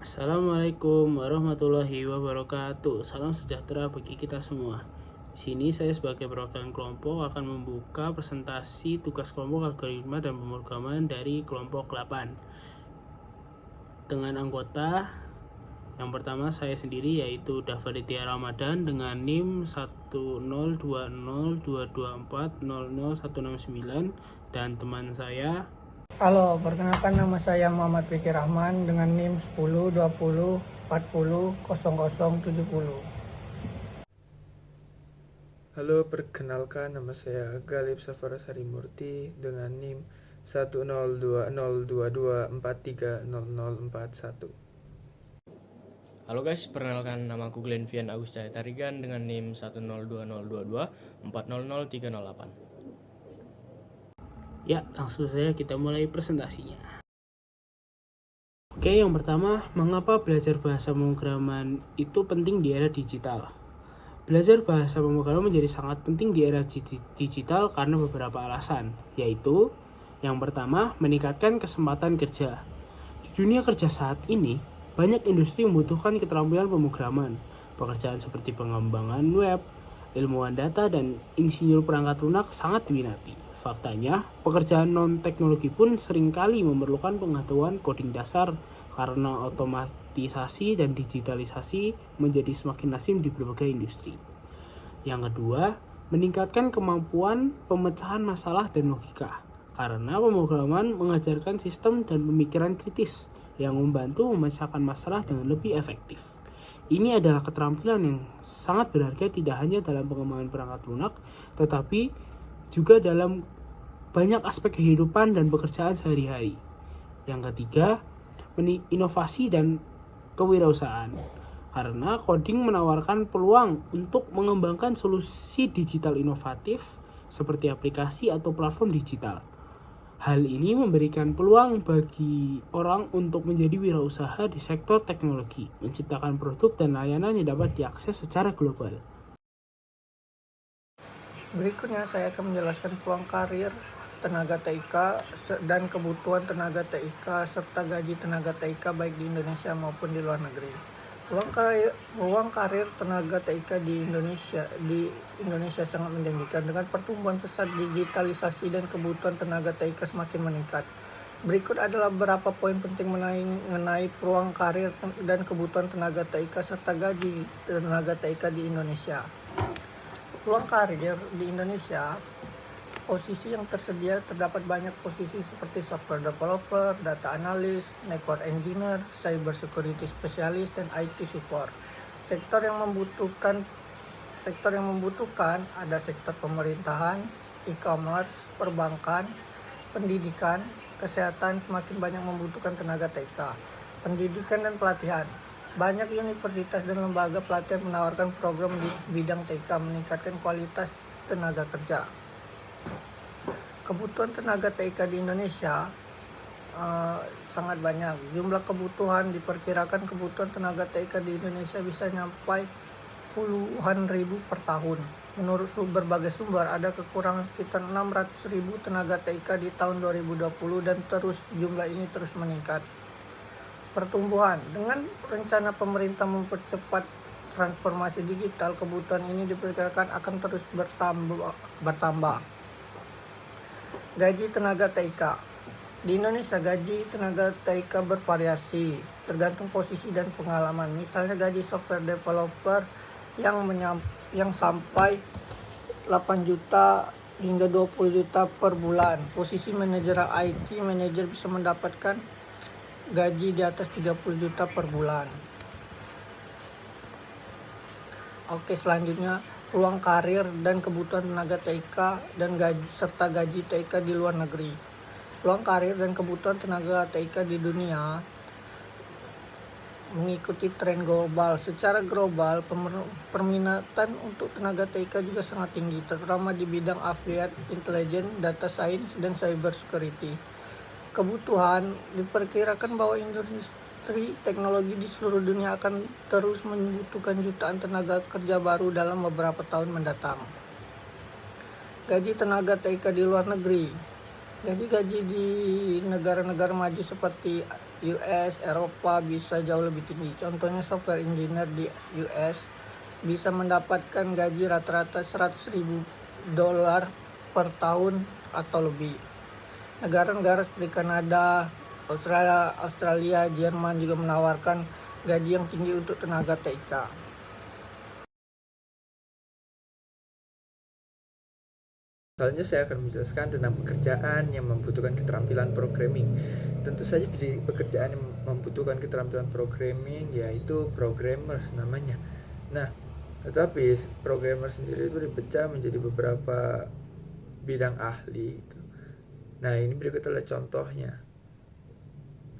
Assalamualaikum warahmatullahi wabarakatuh. Salam sejahtera bagi kita semua. Di sini saya sebagai perwakilan kelompok akan membuka presentasi tugas kelompok algoritma dan pemrograman dari kelompok 8 dengan anggota yang pertama saya sendiri yaitu Davaditya Ramadan dengan NIM 1020224000169 dan teman saya. Halo, perkenalkan nama saya Muhammad Fikri Rahman dengan NIM 1020400070. Halo, perkenalkan nama saya Galib Safar Sarimurti dengan NIM 1020224300041. Halo guys, perkenalkan nama aku Glenn Vian Agus Cahaya Tarigan dengan NIM 1022022400308. Ya, langsung saja kita mulai presentasinya. Oke, yang pertama, mengapa belajar bahasa pemrograman itu penting di era digital? Belajar bahasa pemrograman menjadi sangat penting di era digital karena beberapa alasan, yaitu yang pertama, meningkatkan kesempatan kerja. Di dunia kerja saat ini, banyak industri membutuhkan keterampilan pemrograman. Pekerjaan seperti pengembangan web, ilmuwan data, dan insinyur perangkat lunak sangat diminati. Faktanya, pekerjaan non-teknologi pun seringkali memerlukan pengetahuan coding dasar karena otomatisasi dan digitalisasi menjadi semakin lazim di berbagai industri. Yang kedua, meningkatkan kemampuan pemecahan masalah dan logika karena pemrograman mengajarkan sistem dan pemikiran kritis yang membantu memecahkan masalah dengan lebih efektif. Ini adalah keterampilan yang sangat berharga tidak hanya dalam pengembangan perangkat lunak, tetapi juga dalam banyak aspek kehidupan dan pekerjaan sehari-hari. Yang ketiga, inovasi dan kewirausahaan. Karena coding menawarkan peluang untuk mengembangkan solusi digital inovatif seperti aplikasi atau platform digital. Hal ini memberikan peluang bagi orang untuk menjadi wirausaha di sektor teknologi, menciptakan produk dan layanan yang dapat diakses secara global. Berikutnya saya akan menjelaskan peluang karir tenaga TIK dan kebutuhan tenaga TIK serta gaji tenaga TIK baik di Indonesia maupun di luar negeri. Peluang karir tenaga TIK di Indonesia sangat menjanjikan dengan pertumbuhan pesat digitalisasi dan kebutuhan tenaga TIK semakin meningkat. Berikut adalah beberapa poin penting mengenai peluang karir dan kebutuhan tenaga TIK serta gaji tenaga TIK di Indonesia. Peluang karir di Indonesia, posisi yang tersedia terdapat banyak posisi seperti software developer, data analyst, network engineer, cyber security specialist, dan IT support. Sektor yang membutuhkan ada sektor pemerintahan, e-commerce, perbankan, pendidikan, kesehatan semakin banyak membutuhkan tenaga TK. Pendidikan dan pelatihan. Banyak universitas dan lembaga pelatihan menawarkan program di bidang TK meningkatkan kualitas tenaga kerja. Kebutuhan tenaga TK di Indonesia sangat banyak. Jumlah kebutuhan diperkirakan kebutuhan tenaga TK di Indonesia bisa sampai puluhan ribu per tahun. Menurut berbagai sumber ada kekurangan sekitar 600.000 tenaga TK di tahun 2020 dan jumlah ini terus meningkat. Pertumbuhan. Dengan rencana pemerintah mempercepat transformasi digital, kebutuhan ini diperkirakan akan terus bertambah. Gaji tenaga TIK. Di Indonesia gaji tenaga TIK bervariasi tergantung posisi dan pengalaman. Misalnya gaji software developer yang sampai 8 juta hingga 20 juta per bulan. Posisi manajer IT, manajer bisa mendapatkan gaji di atas 30 juta per bulan. Oke, selanjutnya peluang karir dan kebutuhan tenaga TIK dan serta gaji TIK di luar negeri. Peluang karir dan kebutuhan tenaga TIK di dunia mengikuti tren global. Secara global, permintaan untuk tenaga TIK juga sangat tinggi, terutama di bidang affiliate, intelligence, data science, dan cyber security. Kebutuhan diperkirakan bahwa industri teknologi di seluruh dunia akan terus membutuhkan jutaan tenaga kerja baru dalam beberapa tahun mendatang. Gaji tenaga TIK di luar negeri. Gaji di negara-negara maju seperti US, Eropa bisa jauh lebih tinggi. Contohnya software engineer di US bisa mendapatkan gaji rata-rata $100.000 per tahun atau lebih. Negara-negara seperti Kanada, Australia, Jerman juga menawarkan gaji yang tinggi untuk tenaga TIK. Selanjutnya saya akan menjelaskan tentang pekerjaan yang membutuhkan keterampilan programming. Tentu saja pekerjaan yang membutuhkan keterampilan programming yaitu programmer namanya. Nah, tetapi programmer sendiri itu dipecah menjadi beberapa bidang ahli. Nah, ini berikut adalah contohnya.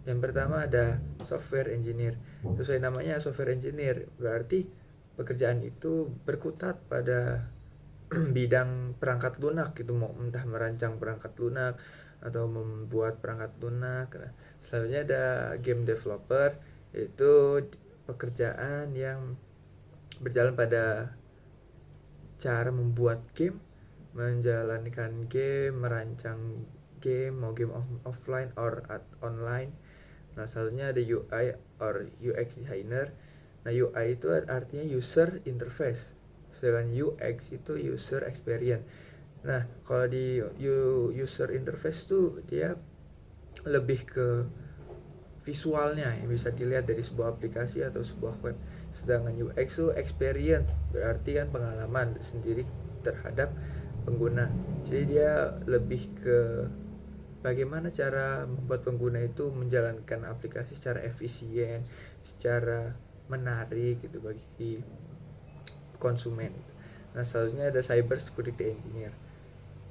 Yang pertama ada software engineer. Sesuai namanya software engineer, berarti pekerjaan itu berkutat pada bidang perangkat lunak gitu, mau entah merancang perangkat lunak atau membuat perangkat lunak. Nah, selanjutnya ada game developer, yaitu pekerjaan yang berjalan pada cara membuat game, menjalankan game, merancang game, mau game offline or online. Nah, selanjutnya ada UI or UX designer. Nah, UI itu artinya user interface, sedangkan UX itu user experience. Nah, kalau di user interface tuh dia lebih ke visualnya yang bisa dilihat dari sebuah aplikasi atau sebuah web. Sedangkan UX itu experience, berarti kan pengalaman sendiri terhadap pengguna. Jadi dia lebih ke bagaimana cara membuat pengguna itu menjalankan aplikasi secara efisien, secara menarik gitu bagi konsumen. Nah, selanjutnya ada cyber security engineer.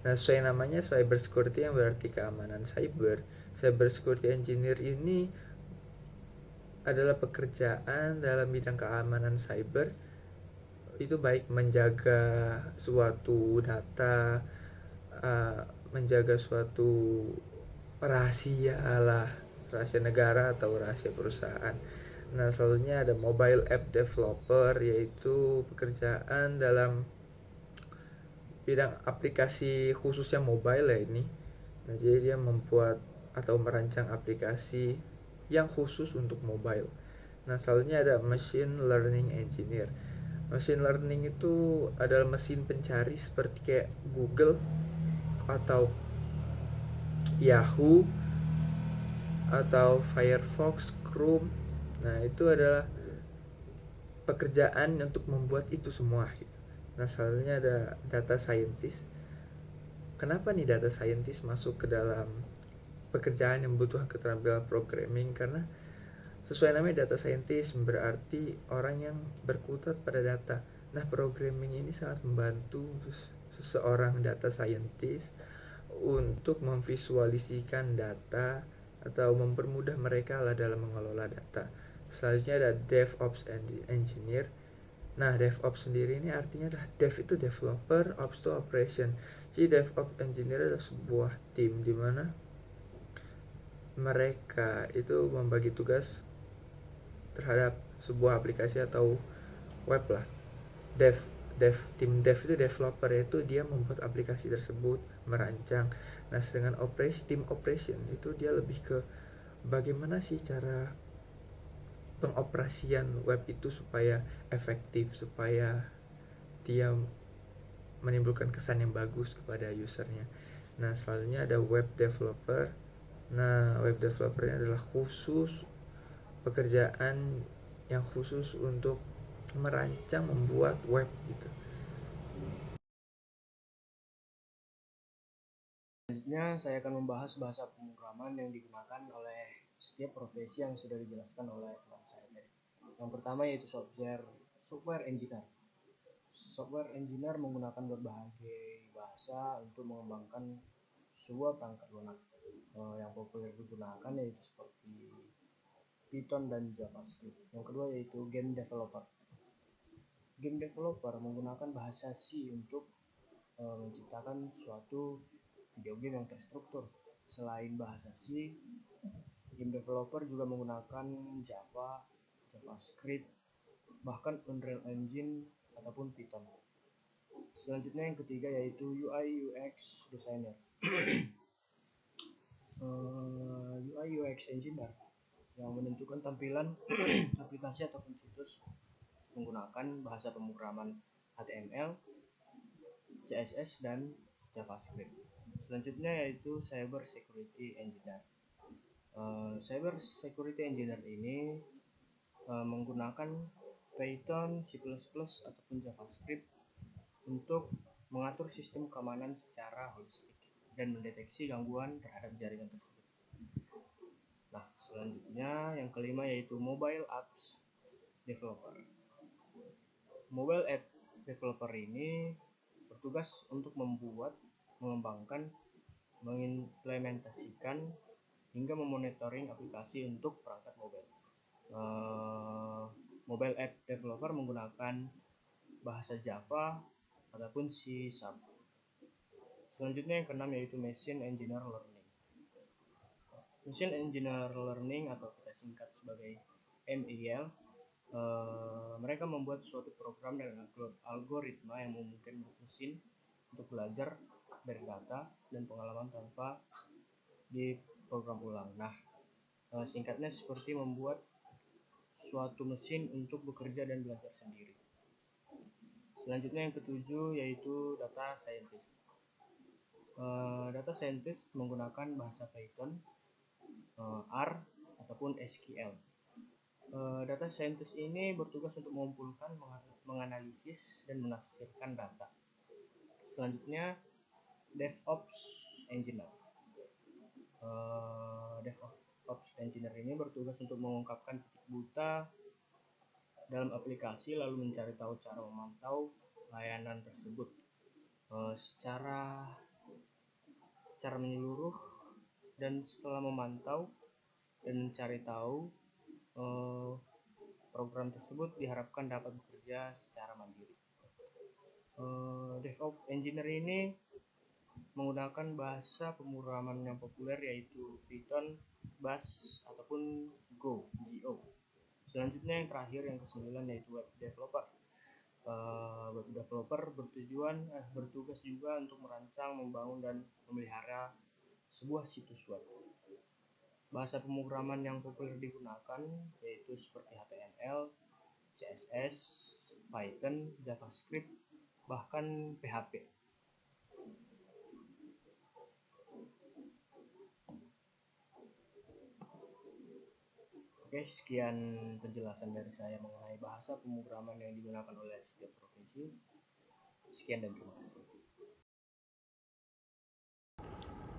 Nah, sesuai namanya cyber security yang berarti keamanan cyber. Cyber security engineer ini adalah pekerjaan dalam bidang keamanan cyber. Itu baik menjaga suatu data, menjaga suatu rahasia lah, rahasia negara atau rahasia perusahaan. Nah, selanjutnya ada mobile app developer, yaitu pekerjaan dalam bidang aplikasi khususnya mobile ya ini. Nah, jadi dia membuat atau merancang aplikasi yang khusus untuk mobile. Nah, selanjutnya ada machine learning engineer. Machine learning itu adalah mesin pencari seperti kayak Google atau Yahoo atau Firefox, Chrome. Nah, itu adalah pekerjaan untuk membuat itu semua gitu. Nah, selanjutnya ada data scientist. Kenapa nih data scientist masuk ke dalam pekerjaan yang membutuhkan keterampilan programming? Karena sesuai namanya data scientist berarti orang yang berkutat pada data. Nah, programming ini sangat membantu seseorang data scientist untuk memvisualisikan data atau mempermudah mereka lah dalam mengelola data. Selanjutnya ada DevOps engineer. Nah, DevOps sendiri ini artinya adalah Dev itu developer, Ops itu operation. Jadi DevOps engineer adalah sebuah tim di mana mereka itu membagi tugas terhadap sebuah aplikasi atau web lah. Tim dev itu developer, itu dia membuat aplikasi tersebut, merancang. Nah, sedangkan tim operation itu dia lebih ke bagaimana sih cara pengoperasian web itu supaya efektif, supaya dia menimbulkan kesan yang bagus kepada usernya. Nah, selanjutnya ada web developer. Nah, web developer ini adalah khusus pekerjaan yang khusus untuk merancang, membuat web gitu. Selanjutnya saya akan membahas bahasa pemrograman yang digunakan oleh setiap profesi yang sudah dijelaskan oleh teman saya tadi. Yang pertama yaitu software engineer. Software engineer menggunakan berbagai bahasa untuk mengembangkan sebuah perangkat lunak. Yang populer digunakan yaitu seperti Python dan JavaScript. Yang kedua yaitu game developer. Game developer menggunakan bahasa C untuk menciptakan suatu video game yang terstruktur. Selain bahasa C, game developer juga menggunakan Java, JavaScript, bahkan Unreal Engine ataupun Python. Selanjutnya yang ketiga yaitu UI UX designer. UI UX engineer yang menentukan tampilan aplikasi ataupun situs menggunakan bahasa pemrograman HTML, CSS, dan JavaScript. Selanjutnya yaitu Cyber Security Engineer. Cyber Security Engineer ini menggunakan Python, C++, ataupun JavaScript untuk mengatur sistem keamanan secara holistik dan mendeteksi gangguan terhadap jaringan tersebut. Nah, selanjutnya yang kelima yaitu Mobile Apps Developer. Mobile App Developer ini bertugas untuk membuat, mengembangkan, mengimplementasikan, hingga memonitoring aplikasi untuk perangkat mobile. Mobile App Developer menggunakan bahasa Java ataupun C#. Selanjutnya yang keenam yaitu Machine Engineer Learning. Machine Engineer Learning atau kita singkat sebagai MEL, mereka membuat suatu program dan algoritma yang memungkinkan mesin untuk belajar dari data dan pengalaman tanpa diprogram ulang. Nah, singkatnya seperti membuat suatu mesin untuk bekerja dan belajar sendiri. Selanjutnya yang ketujuh yaitu Data Scientist. Data Scientist menggunakan bahasa Python, R, ataupun SQL. Data Scientist ini bertugas untuk mengumpulkan, menganalisis, dan menafsirkan data. Selanjutnya DevOps Engineer. DevOps Engineer ini bertugas untuk mengungkapkan titik buta dalam aplikasi lalu mencari tahu cara memantau layanan tersebut secara menyeluruh, dan setelah memantau dan mencari tahu, program tersebut diharapkan dapat bekerja secara mandiri. DevOps Engineer ini menggunakan bahasa pemrograman yang populer yaitu Python, Bash, ataupun Go. Selanjutnya yang terakhir yang ke-9 yaitu Web Developer. Web Developer bertugas juga untuk merancang, membangun, dan memelihara sebuah situs web. Bahasa pemrograman yang populer digunakan yaitu seperti HTML, CSS, Python, JavaScript, bahkan PHP. Oke, sekian penjelasan dari saya mengenai bahasa pemrograman yang digunakan oleh setiap profesi. Sekian dan terima kasih.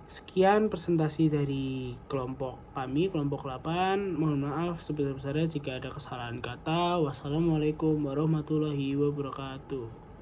Sekian presentasi dari kelompok kami, kelompok 8. Mohon maaf sebesar-besarnya jika ada kesalahan kata. Wassalamualaikum warahmatullahi wabarakatuh.